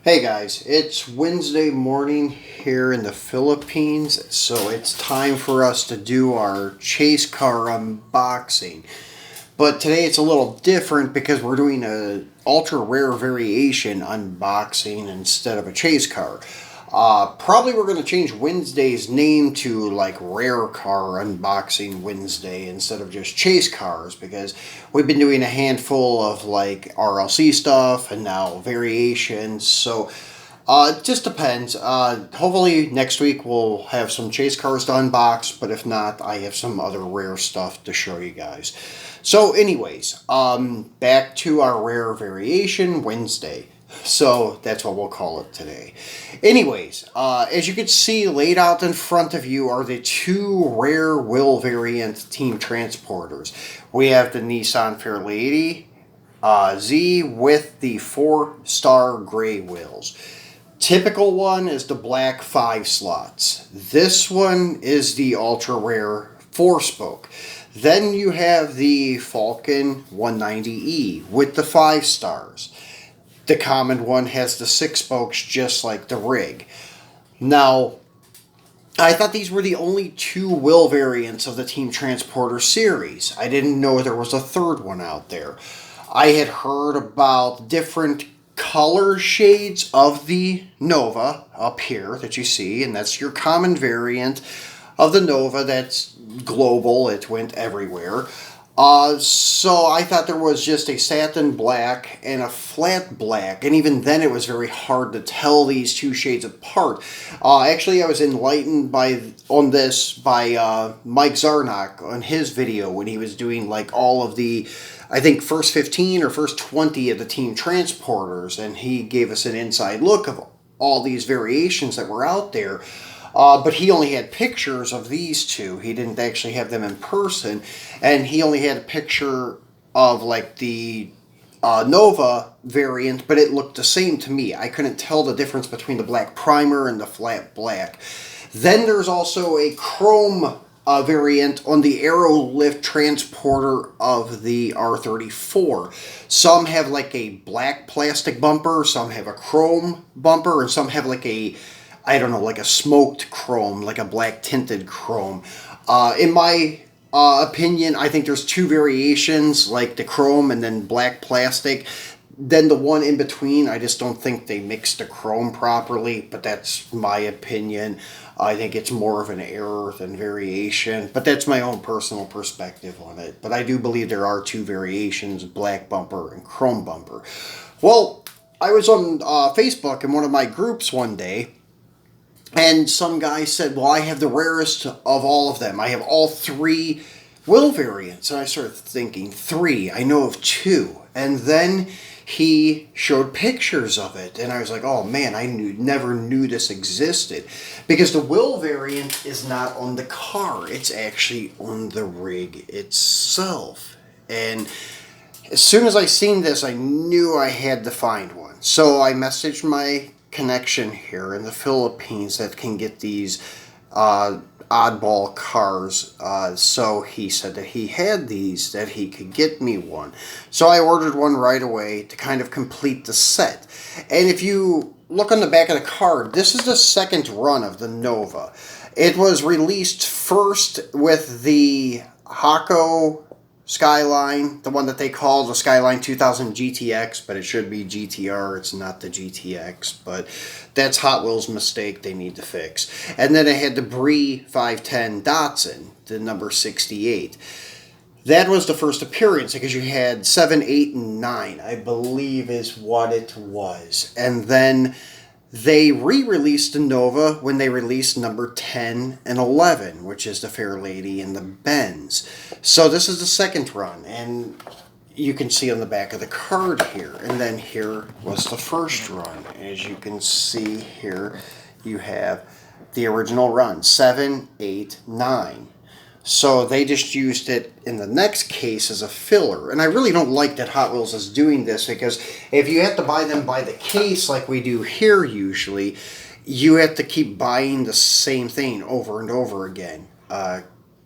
Hey guys, it's Wednesday morning here in the Philippines, so it's time for us to do our chase car unboxing. But today it's a little different because we're doing a ultra rare variation unboxing instead of a chase car. Probably we're going to change Wednesday's name to like Rare Car Unboxing Wednesday instead of just Chase Cars, because we've been doing a handful of like RLC stuff and now variations. So it just depends. Hopefully next week we'll have some Chase Cars to unbox, but if not, I have some other rare stuff to show you guys. So anyways, back to our Rare Variation Wednesday. So that's what we'll call it today. Anyways, as you can see laid out in front of you are the two rare wheel variant team transporters. We have the Nissan Fairlady Z with the 4-star gray wheels. Typical one is the black 5 slots. This one is the ultra rare 4-spoke. Then you have the Falken 190E with the 5 stars. The common one has the 6 spokes just like the rig. Now, I thought these were the only two wheel variants of the Team Transporter series. I didn't know there was a third one out there. I had heard about different color shades of the Nova up here that you see, and that's your common variant of the Nova that's global. It went everywhere. So I thought there was just a satin black and a flat black, and even then it was very hard to tell these two shades apart. Actually, I was enlightened on this by Mike Zarnock on his video when he was doing like all of the, I think, first 15 or first 20 of the Team Transporters, and he gave us an inside look of all these variations that were out there. But he only had pictures of these two. He didn't actually have them in person. And he only had a picture of like the Nova variant, but it looked the same to me. I couldn't tell the difference between the black primer and the flat black. Then there's also a chrome variant on the Aerolift transporter of the R34. Some have like a black plastic bumper, some have a chrome bumper, and some have like a, I don't know, like a smoked chrome, like a black tinted chrome. In my opinion, I think there's two variations, like the chrome and then black plastic. Then the one in between, I just don't think they mixed the chrome properly, but that's my opinion. I think it's more of an error than variation, but that's my own personal perspective on it. But I do believe there are two variations, black bumper and chrome bumper. Well, I was on Facebook in one of my groups one day, and some guy said, well, I have the rarest of all of them. I have all three wheel variants. And I started thinking, three? I know of two. And then he showed pictures of it. And I was like, oh man, I never knew this existed. Because the wheel variant is not on the car. It's actually on the rig itself. And as soon as I seen this, I knew I had to find one. So I messaged my connection here in the Philippines that can get these oddball cars. So he said that he had these, that he could get me one. So I ordered one right away to kind of complete the set. And if you look on the back of the card, this is the second run of the Nova. It was released first with the Hako Skyline, the one that they call the Skyline 2000 GTX, but it should be GTR. It's not the GTX, but that's Hot Wheels' mistake they need to fix. And then it had the Brie 510 Datsun, the number 68. That was the first appearance because you had 7, 8, and 9, I believe is what it was. And then they re-released the Nova when they released number 10 and 11, which is the Fairlady and the Benz. So this is the second run, and you can see on the back of the card here. And then here was the first run. As you can see here, you have the original run, 7, 8, 9. So they just used it in the next case as a filler. And I really don't like that Hot Wheels is doing this, because if you have to buy them by the case like we do here usually, you have to keep buying the same thing over and over again.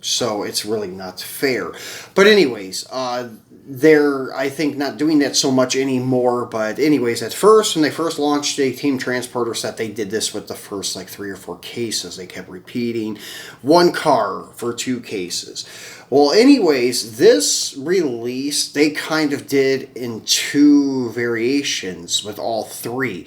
So it's really not fair. But anyways, they're, I think, not doing that so much anymore. But anyways, at first, when they first launched a team transporter set, they did this with the first like 3 or 4 cases. They kept repeating 1 car for 2 cases. Well, anyways, this release, they kind of did in 2 variations with all 3.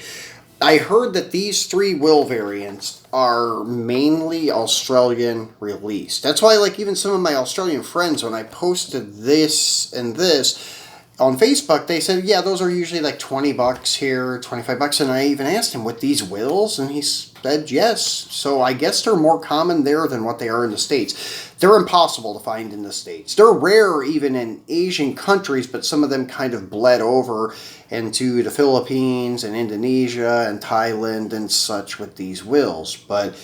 I heard that these 3 wheel variants are mainly Australian released. That's why, like, even some of my Australian friends, when I posted this and this on Facebook, they said, yeah, those are usually like $20 here, $25. And I even asked him, with these wheels? And he said yes. So I guess they're more common there than what they are in the States. They're impossible to find in the States. They're rare even in Asian countries, but some of them kind of bled over into the Philippines and Indonesia and Thailand and such with these wheels. But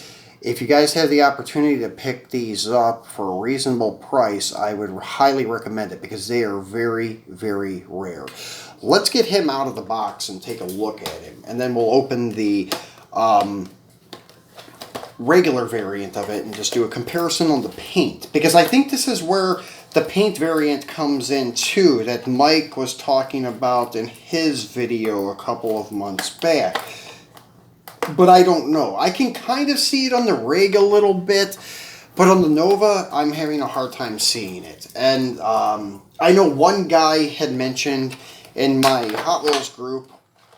if you guys have the opportunity to pick these up for a reasonable price, I would highly recommend it because they are very, very rare. Let's get him out of the box and take a look at him. And then we'll open the regular variant of it and just do a comparison on the paint. Because I think this is where the paint variant comes in too, that Mike was talking about in his video a couple of months back. But I don't know. I can kind of see it on the rig a little bit, but on the Nova, I'm having a hard time seeing it. And I know one guy had mentioned in my Hot Wheels group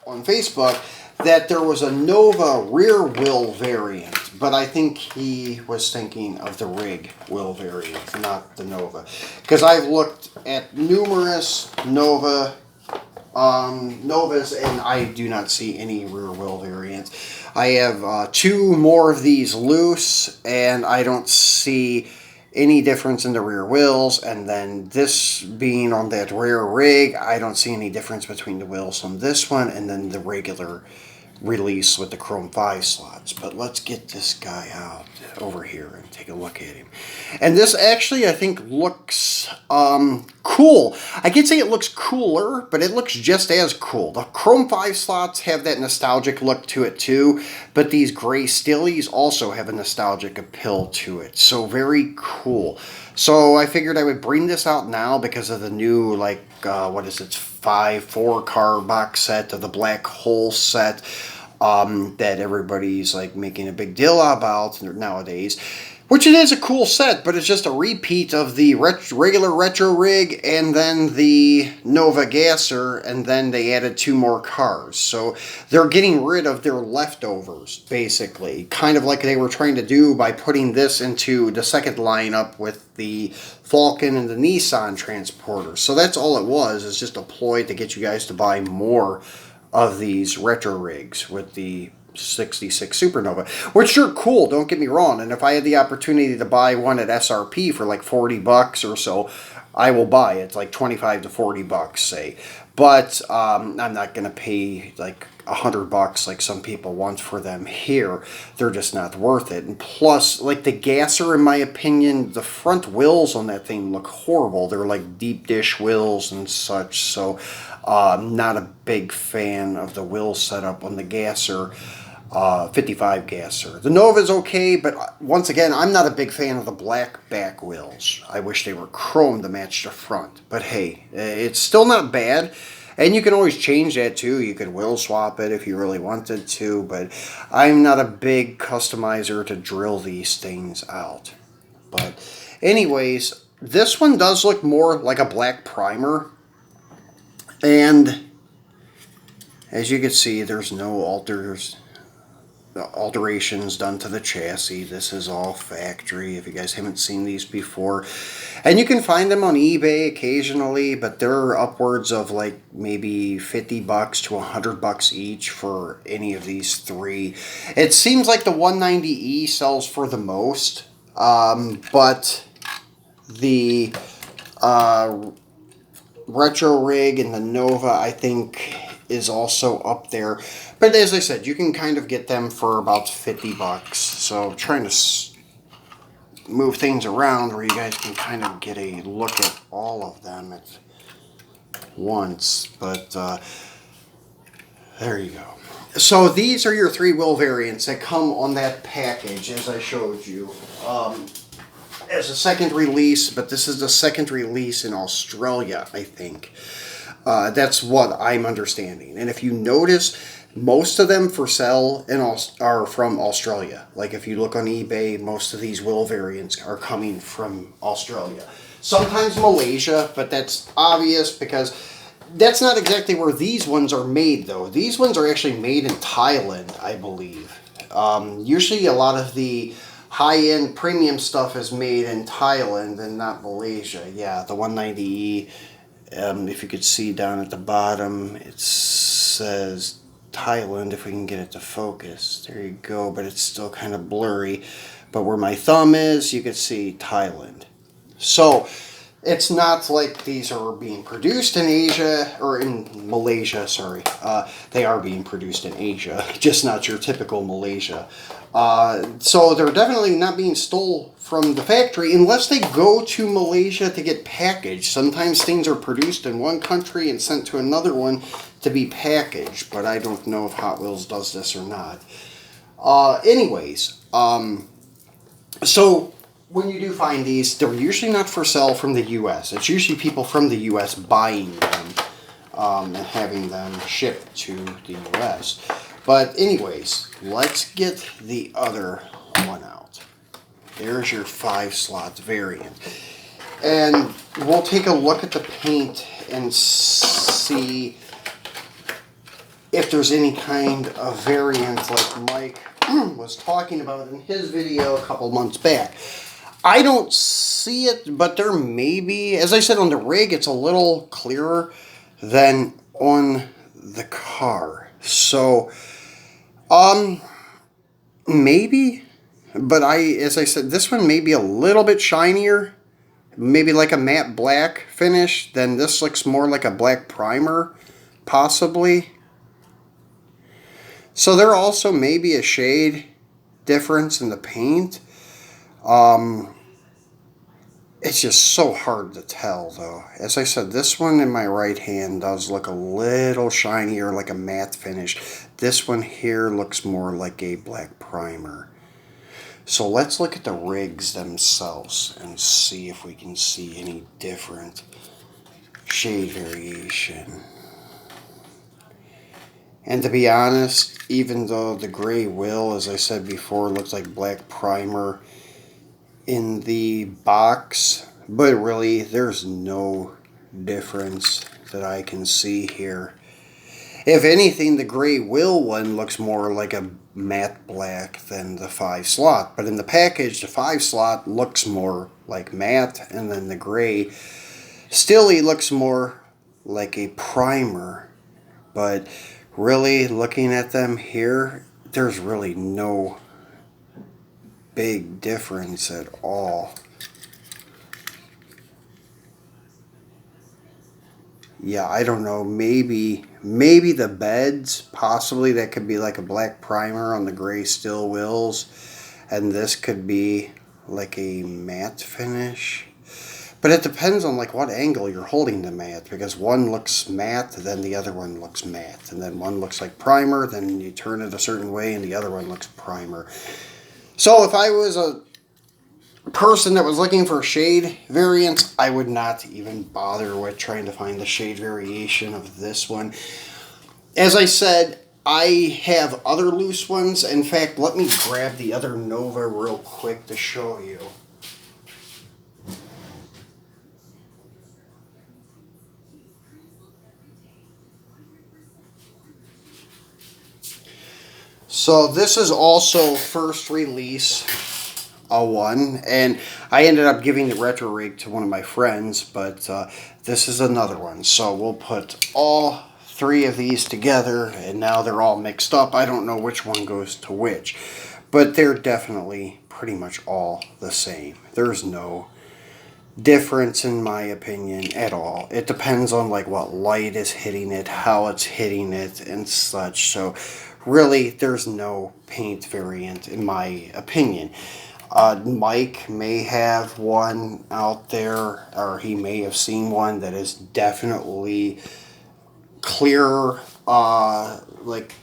on Facebook that there was a Nova rear wheel variant, but I think he was thinking of the rig wheel variant, not the Nova. Because I've looked at numerous Novas, and I do not see any rear wheel variants. I have 2 more of these loose, and I don't see any difference in the rear wheels. And then this being on that rare rig, I don't see any difference between the wheels on this one and then the regular release with the chrome 5 slots. But let's get this guy out over here and take a look at him. And this actually, I think, looks cool. I can't say it looks cooler, but it looks just as cool. The chrome 5 slots have that nostalgic look to it too, but these gray Steelies also have a nostalgic appeal to it. So very cool. So I figured I would bring this out now because of the new, like, what is it, 4 car box set of the black hole set that everybody's like making a big deal about nowadays. Which it is a cool set, but it's just a repeat of the regular retro rig and then the Nova Gasser, and then they added 2 more cars. So they're getting rid of their leftovers, basically. Kind of like they were trying to do by putting this into the second lineup with the Falken and the Nissan transporter. So that's all it was, is just a ploy to get you guys to buy more of these retro rigs with the 66 Supernova, which are cool, don't get me wrong. And if I had the opportunity to buy one at SRP for like $40 or so, I will buy it. It's like $25 to $40, say. But I'm not going to pay like $100 like some people want for them here. They're just not worth it. And plus, like the Gasser, in my opinion, the front wheels on that thing look horrible. They're like deep dish wheels and such. So not a big fan of the wheel setup on the Gasser. 55 Gasser. The Nova's okay, but once again, I'm not a big fan of the black back wheels. I wish they were chrome to match the front. But hey, it's still not bad. And you can always change that too. You could wheel swap it if you really wanted to. But I'm not a big customizer to drill these things out. But anyways, this one does look more like a black primer. And as you can see, there's no alterations done to the chassis. This is all factory, if you guys haven't seen these before. And you can find them on eBay occasionally, but they're upwards of like maybe $50 to $100 each for any of these 3. It seems like the 190E sells for the most, but the retro rig and the Nova, I think, is also up there. But as I said, you can kind of get them for about $50. So I'm trying to move things around where you guys can kind of get a look at all of them at once. But there you go. So these are your 3 wheel variants that come on that package, as I showed you. as a second release, but this is the second release in Australia, I think. That's what I'm understanding. And if you notice, most of them for sale are from Australia. Like if you look on eBay, most of these wheel variants are coming from Australia. Sometimes Malaysia, but that's obvious because that's not exactly where these ones are made, though. These ones are actually made in Thailand, I believe. Usually a lot of the high-end premium stuff is made in Thailand and not Malaysia. Yeah, the 190E, if you could see down at the bottom, it says Thailand, if we can get it to focus. There you go, but it's still kind of blurry. But where my thumb is, you can see Thailand. So it's not like these are being produced in Asia, or in Malaysia, sorry. They are being produced in Asia, just not your typical Malaysia. So they're definitely not being stole from the factory unless they go to Malaysia to get packaged. Sometimes things are produced in one country and sent to another one to be packaged, but I don't know if Hot Wheels does this or not. So when you do find these, they're usually not for sale from the U.S. It's usually people from the U.S. buying them and having them shipped to the U.S. But anyways, let's get the other one out. There's your 5-slot variant. And we'll take a look at the paint and see if there's any kind of variant like Mike was talking about in his video a couple months back. I don't see it, but there may be. As I said, on the rig, it's a little clearer than on the car. So, maybe. But as I said, this one may be a little bit shinier. Maybe like a matte black finish. Then this looks more like a black primer, possibly. So there also may be a shade difference in the paint. It's just so hard to tell, though. As I said, this one in my right hand does look a little shinier, like a matte finish. This one here looks more like a black primer. So let's look at the rigs themselves and see if we can see any different shade variation. And to be honest, even though the gray wheel, as I said before, looks like black primer in the box, but really there's no difference that I can see here. If anything, the gray wheel one looks more like a matte black than the 5-slot, but in the package the 5-slot looks more like matte, and then the gray still he looks more like a primer. But really, looking at them here, there's really no big difference at all. Yeah, I don't know, maybe the beds, possibly that could be like a black primer on the gray steel wheels, and this could be like a matte finish. But it depends on like what angle you're holding the matte, because one looks matte, then the other one looks matte, and then one looks like primer, then you turn it a certain way and the other one looks primer. So if I was a person that was looking for shade variants, I would not even bother with trying to find the shade variation of this one. As I said, I have other loose ones. In fact, let me grab the other Nova real quick to show you. So this is also first release one, and I ended up giving the retro rig to one of my friends, but this is another one. So we'll put all three of these together, and now they're all mixed up. I don't know which one goes to which, but they're definitely pretty much all the same. There's no difference in my opinion at all. It depends on like what light is hitting it, how it's hitting it, and such. So really, there's no paint variant in my opinion. Mike may have one out there, or he may have seen one that is definitely clearer, like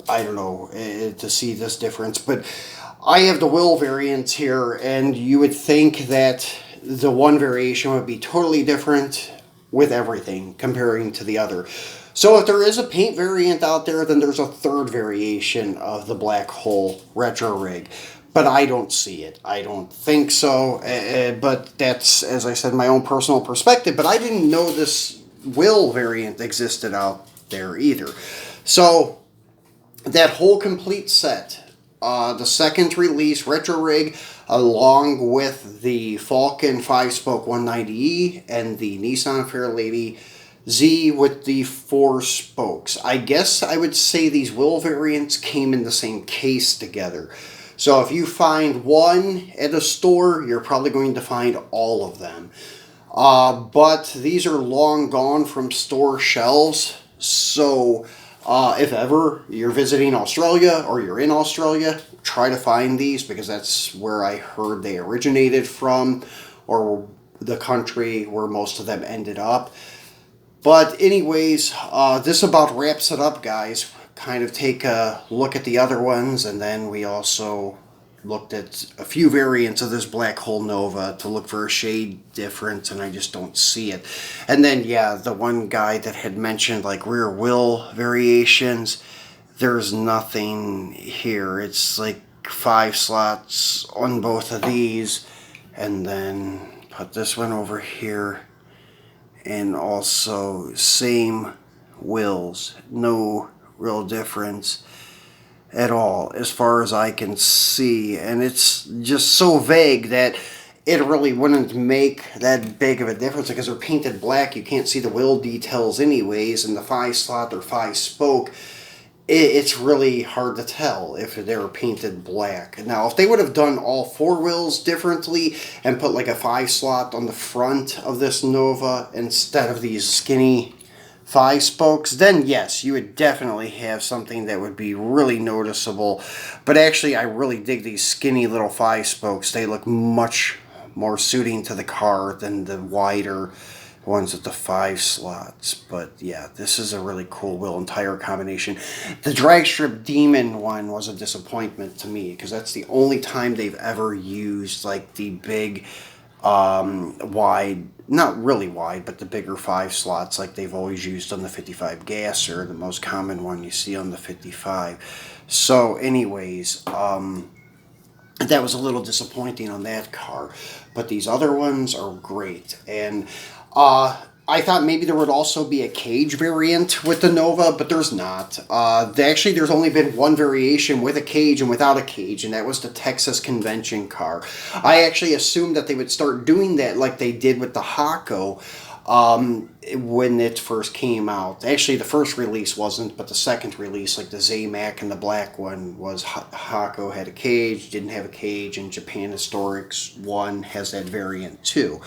I don't know, to see this difference. But I have the wheel variants here, and you would think that the one variation would be totally different with everything comparing to the other. So if there is a paint variant out there, then there's a third variation of the black hole retro rig. But I don't see it. I don't think so. But that's, as I said, my own personal perspective. But I didn't know this wheel variant existed out there either. So that whole complete set, the second release retro rig, along with the Falken 5-spoke 190E and the Nissan Fairlady Z with the 4 spokes. I guess I would say these wheel variants came in the same case together. So if you find one at a store, you're probably going to find all of them. But these are long gone from store shelves. So if ever you're visiting Australia or you're in Australia, try to find these, because that's where I heard they originated from, or the country where most of them ended up. But anyways, this about wraps it up, guys. Kind of take a look at the other ones, and then we also looked at a few variants of this black hole Nova to look for a shade difference, and I just don't see it. And then, yeah, the one guy that had mentioned like rear wheel variations, there's nothing here. It's like 5 slots on both of these, and then put this one over here, and also same wheels, no real difference at all as far as I can see. And it's just so vague that it really wouldn't make that big of a difference, because they're painted black. You can't see the wheel details anyways, and the 5 slot or 5 spoke, it's really hard to tell if they were painted black. Now, if they would have done all 4 wheels differently and put like a 5 slot on the front of this Nova instead of these skinny 5 spokes, then yes, you would definitely have something that would be really noticeable. But actually, I really dig these skinny little 5 spokes. They look much more suiting to the car than the wider ones with the 5 slots. But yeah, this is a really cool wheel and tire combination. The drag strip Demon one was a disappointment to me, because that's the only time they've ever used like the big wide, not really wide, but the bigger 5 slots like they've always used on the 55 Gasser, the most common one you see on the 55. So anyways, that was a little disappointing on that car. But these other ones are great. And I thought maybe there would also be a cage variant with the Nova, but there's not. Actually, there's only been one variation with a cage and without a cage, and that was the Texas Convention car. I actually assumed that they would start doing that like they did with the Hako when it first came out. Actually, the first release wasn't, but the second release, like the Zamac and the black one, was Hako had a cage, didn't have a cage, and Japan Historics 1 has that variant too.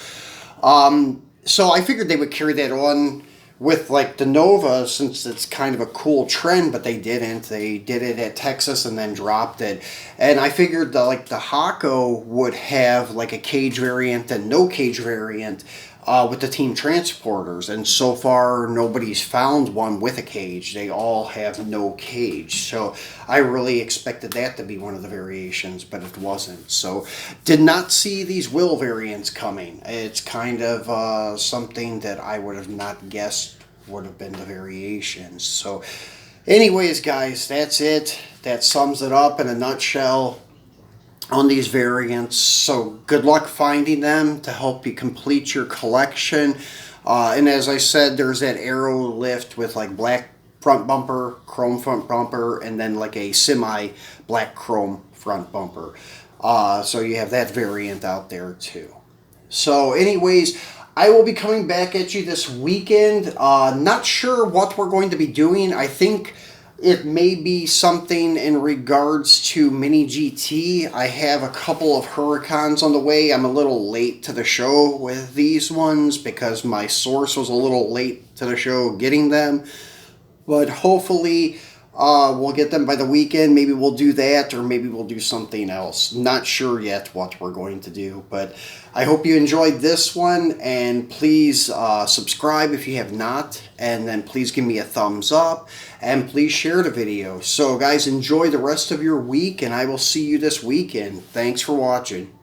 So I figured they would carry that on with like the Nova, since it's kind of a cool trend, but they didn't. They did it at Texas and then dropped it. And I figured like the Hako would have like a cage variant and no cage variant with the Team Transporters. And so far, nobody's found one with a cage. They all have no cage. So I really expected that to be one of the variations, but it wasn't. So did not see these wheel variants coming. It's kind of something that I would have not guessed would have been the variations. So anyways, guys, that's it. That sums it up in a nutshell on these variants. So good luck finding them to help you complete your collection. And as I said, there's that Aero lift with like black front bumper, chrome front bumper, and then like a semi black chrome front bumper. So you have that variant out there too. So anyways, I will be coming back at you this weekend. Not sure what we're going to be doing. I think it may be something in regards to Mini GT. I have a couple of Huracans on the way. I'm a little late to the show with these ones because my source was a little late to the show getting them. But hopefully We'll get them by the weekend. Maybe we'll do that, or maybe we'll do something else. Not sure yet what we're going to do, but I hope you enjoyed this one, and please subscribe if you have not, and then please give me a thumbs up, and please share the video. So guys, enjoy the rest of your week, and I will see you this weekend. Thanks for watching.